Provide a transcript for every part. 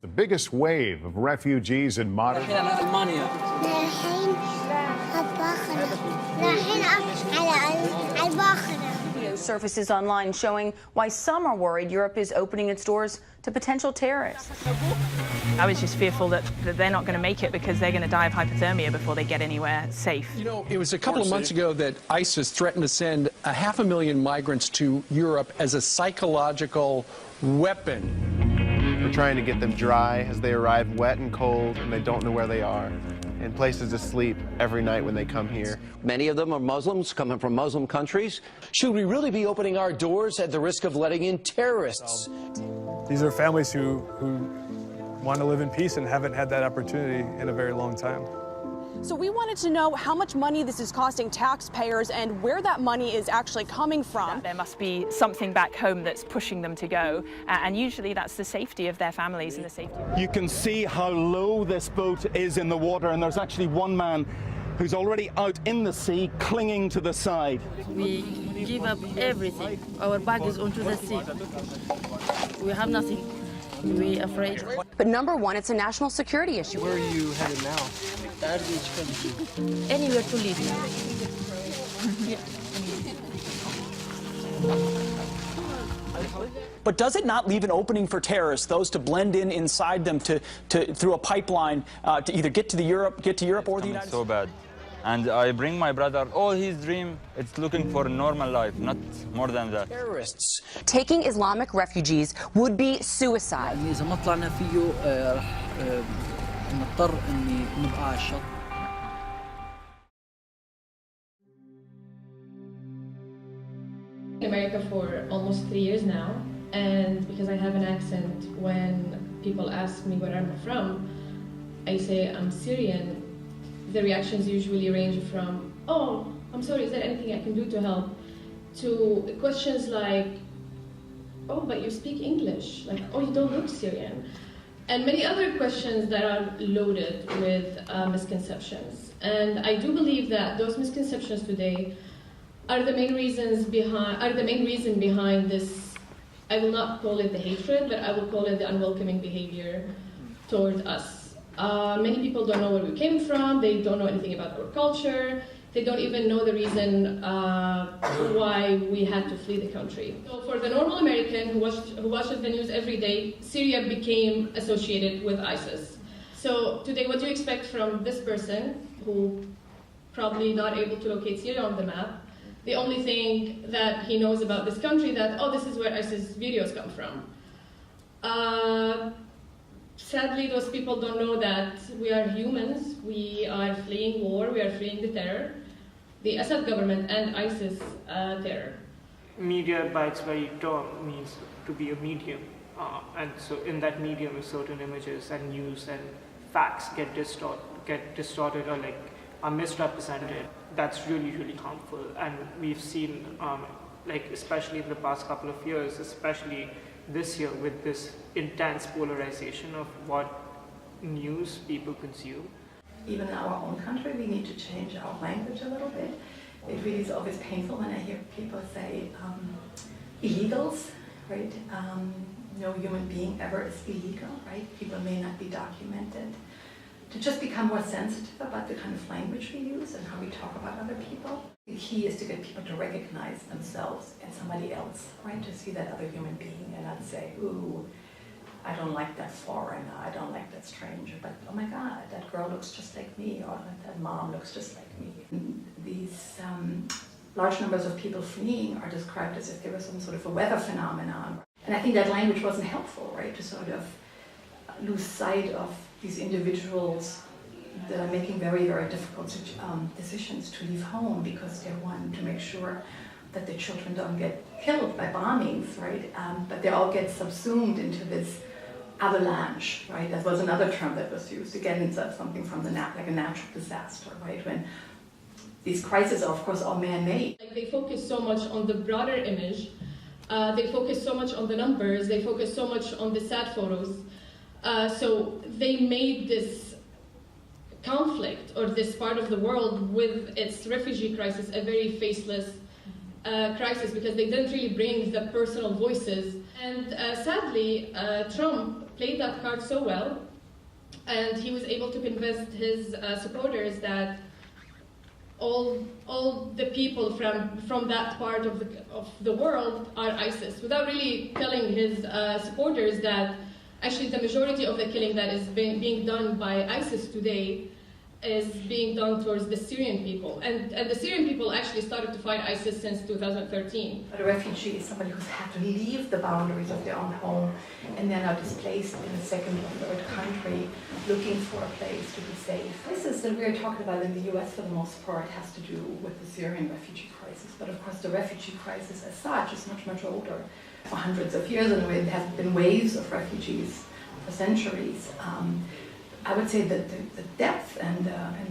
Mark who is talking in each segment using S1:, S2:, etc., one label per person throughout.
S1: The biggest wave of refugees in modern...
S2: Surfaces online showing why some are worried Europe is opening its doors to potential terrorists.
S3: I was just fearful that they're not going to make it because they're going to die of hypothermia before they get anywhere safe.
S4: You know, it was a couple of months ago that ISIS threatened to send 500,000 migrants to Europe as a psychological weapon.
S5: We're trying to get them dry as they arrive, wet and cold, and they don't know where they are, and places to sleep every night when they come here.
S6: Many of them are Muslims coming from Muslim countries.
S4: Should we really be opening our doors at the risk of letting in terrorists?
S7: These are families who want to live in peace and haven't had that opportunity in a very long time.
S8: So we wanted to know how much money this is costing taxpayers and where that money is actually coming from.
S3: There must be something back home that's pushing them to go, and usually that's the safety of their families and the safety of...
S9: You can see how low this boat is in the water, and there's actually one man who's already out in the sea, clinging to the side.
S10: We give up everything. Our bag is onto the sea. We have nothing. We're afraid.
S2: But number one, it's a national security issue.
S4: Where are you headed now?
S10: Anywhere to live.
S11: But does it not leave an opening for terrorists, those to blend in inside them through a pipeline to either get to Europe or the United States?
S12: So bad. And I bring my brother, all his dream, it's looking for a normal life, not more than that.
S4: Terrorists.
S2: Taking Islamic refugees would be suicide.
S10: إذا ما طلعنا فيه راح نضطر إني نبقى على الشط.
S13: In America for almost 3 years now, and because I have an accent, when people ask me where I'm from, I say I'm Syrian. The reactions usually range from, oh, I'm sorry, is there anything I can do to help? To questions like, oh, but you speak English. Like, oh, you don't look Syrian. And many other questions that are loaded with misconceptions. And I do believe that those misconceptions today are the main reason behind this. I will not call it the hatred, but I will call it the unwelcoming behavior toward us. Many people don't know where we came from, they don't know anything about our culture, they don't even know the reason why we had to flee the country. So for the normal American who watches the news every day, Syria became associated with ISIS. So today, what do you expect from this person who probably not able to locate Syria on the map? The only thing that he knows about this country that, oh, this is where ISIS videos come from. Sadly, those people don't know that we are humans, we are fleeing war, we are fleeing the terror, the Assad government and ISIS terror.
S14: Media, by its very term, means to be a medium. And so in that medium, certain images and news and facts get distorted or are misrepresented. That's really, really harmful. And we've seen, especially in the past couple of years, especially this year with this intense polarization of what news people consume.
S15: Even in our own country, we need to change our language a little bit. It really is always painful when I hear people say illegals, right? No human being ever is illegal, right? People may not be documented. To just become more sensitive about the kind of language we use and how we talk about other people. The key is to get people to recognize themselves in somebody else, right? To see that other human being and not say, ooh, I don't like that foreigner, I don't like that stranger, but oh my God, that girl looks just like me, or that mom looks just like me. These large numbers of people fleeing are described as if there was some sort of a weather phenomenon. And I think that language wasn't helpful, right? To sort of lose sight of these individuals that are making very, very difficult decisions to leave home because they want to make sure that the children don't get killed by bombings, right? But they all get subsumed into this avalanche, right? That was another term that was used, again, instead of something from like a natural disaster, right? When these crises are, of course, all man-made.
S13: They focus so much on the broader image. They focus so much on the numbers. They focus so much on the sad photos. So they made this conflict or this part of the world with its refugee crisis a very faceless crisis because they didn't really bring the personal voices. And sadly, Trump played that card so well, and he was able to convince his supporters that all the people from that part of the world are ISIS, without really telling his supporters that actually the majority of the killing that is being done by ISIS today is being done towards the Syrian people. And the Syrian people actually started to fight ISIS since 2013.
S15: But a refugee is somebody who's had to leave the boundaries of their own home and they're now displaced in a second or third country looking for a place to be safe. Crisis that we're talking about in the US for the most part has to do with the Syrian refugee crisis. But of course the refugee crisis as such is much, much older. For hundreds of years, and there have been waves of refugees for centuries. I would say that the depth and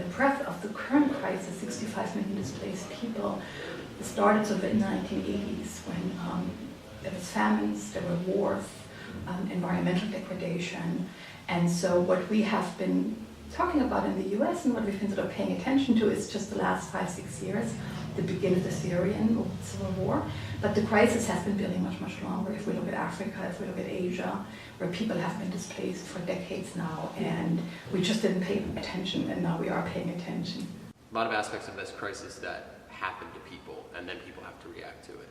S15: the breadth of the current crisis, 65 million displaced people, started sort of in the 1980s when there was famines, there were wars, environmental degradation. And so what we have been talking about in the US and what we've been sort of paying attention to is just the last 5-6 years, the beginning of the Syrian civil war. But the crisis has been building much, much longer. If we look at Africa, if we look at Asia, where people have been displaced for decades now, and we just didn't pay attention, and now we are paying attention.
S16: A lot of aspects of this crisis that happen to people, and then people have to react to it.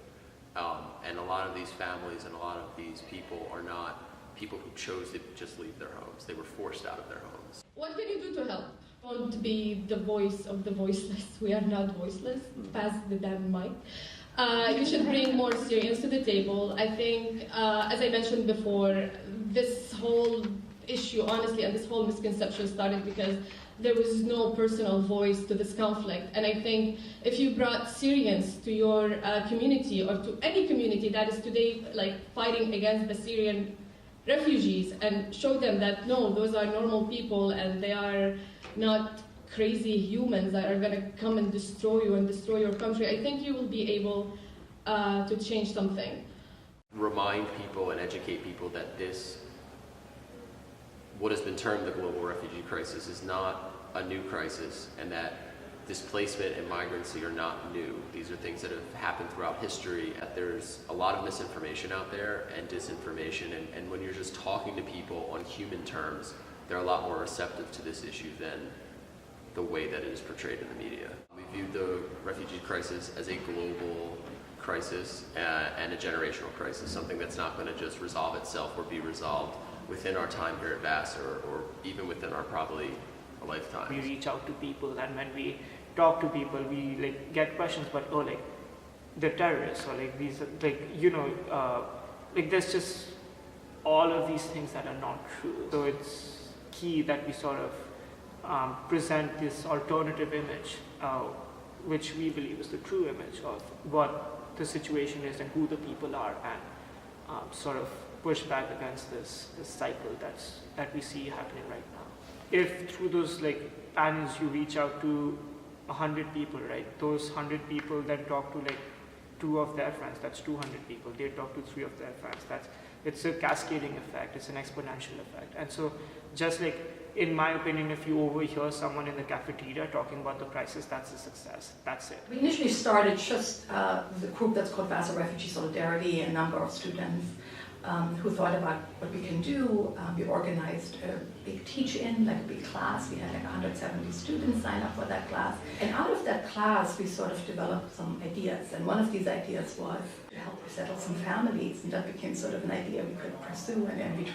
S16: And a lot of these families and a lot of these people are not people who chose to just leave their homes. They were forced out of their homes.
S13: What can you do to help? Don't be the voice of the voiceless. We are not voiceless. Pass the damn mic. You should bring more Syrians to the table. I think, as I mentioned before, this whole issue, honestly, and this whole misconception started because there was no personal voice to this conflict. And I think if you brought Syrians to your community or to any community that is today fighting against the Syrian refugees and show them that no, those are normal people and they are not crazy humans that are going to come and destroy you and destroy your country, I think you will be able to change something.
S16: Remind people and educate people that this, what has been termed the global refugee crisis, is not a new crisis, and that displacement and migrancy are not new. These are things that have happened throughout history. There's a lot of misinformation out there and disinformation, and when you're just talking to people on human terms, they're a lot more receptive to this issue than the way that it is portrayed in the media. We view the refugee crisis as a global crisis and a generational crisis, something that's not going to just resolve itself or be resolved within our time here at Vassar or even within our probably a lifetime.
S14: We reach out to people, and when we talk to people, we get questions, but they're terrorists, or these, there's just all of these things that are not true. So it's key that we sort of present this alternative image, which we believe is the true image of what the situation is and who the people are, and sort of push back against this cycle that we see happening right now. If through those panels you reach out to 100 people, right? Those 100 people then talk to 2 of their friends. That's 200 people. They talk to 3 of their friends. It's a cascading effect. It's an exponential effect. And so, just in my opinion, if you overhear someone in the cafeteria talking about the crisis, that's a success. That's it.
S15: We initially started just the group that's called Vassar Refugee Solidarity, a number of students who thought about what we can do. We organized a big teach-in, a big class. We had 170 students sign up for that class. And out of that class, we sort of developed some ideas. And one of these ideas was to help resettle some families. And that became sort of an idea we could pursue. And then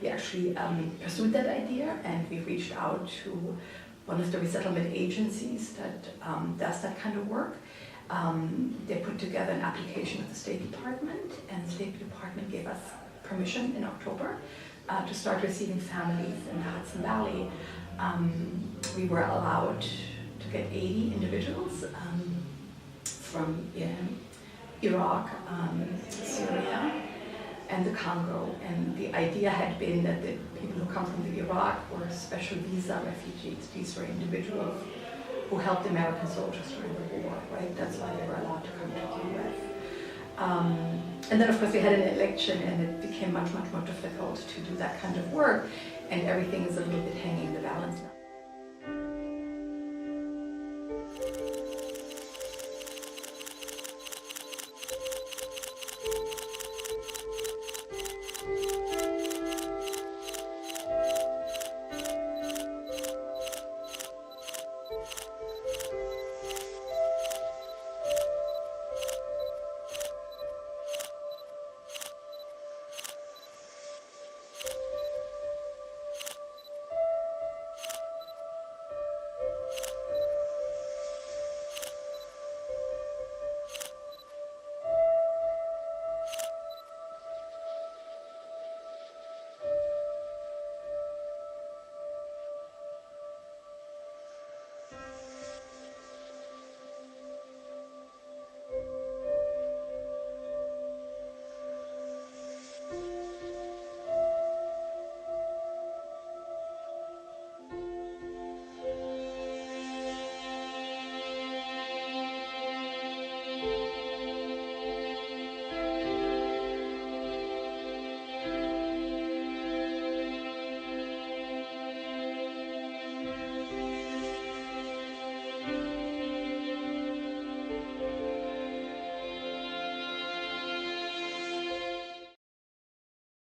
S15: we actually pursued that idea, and we reached out to one of the resettlement agencies that does that kind of work. They put together an application with the State Department, and the State Department gave us permission in October to start receiving families in the Hudson Valley. We were allowed to get 80 individuals from Iraq, Syria, and the Congo. And the idea had been that the people who come from the Iraq were special visa refugees. These were individuals who helped American soldiers during the war, right? That's why they were allowed to come to the US. And then, of course, we had an election, and it became much, much more difficult to do that kind of work, and everything is a little bit hanging in the balance now.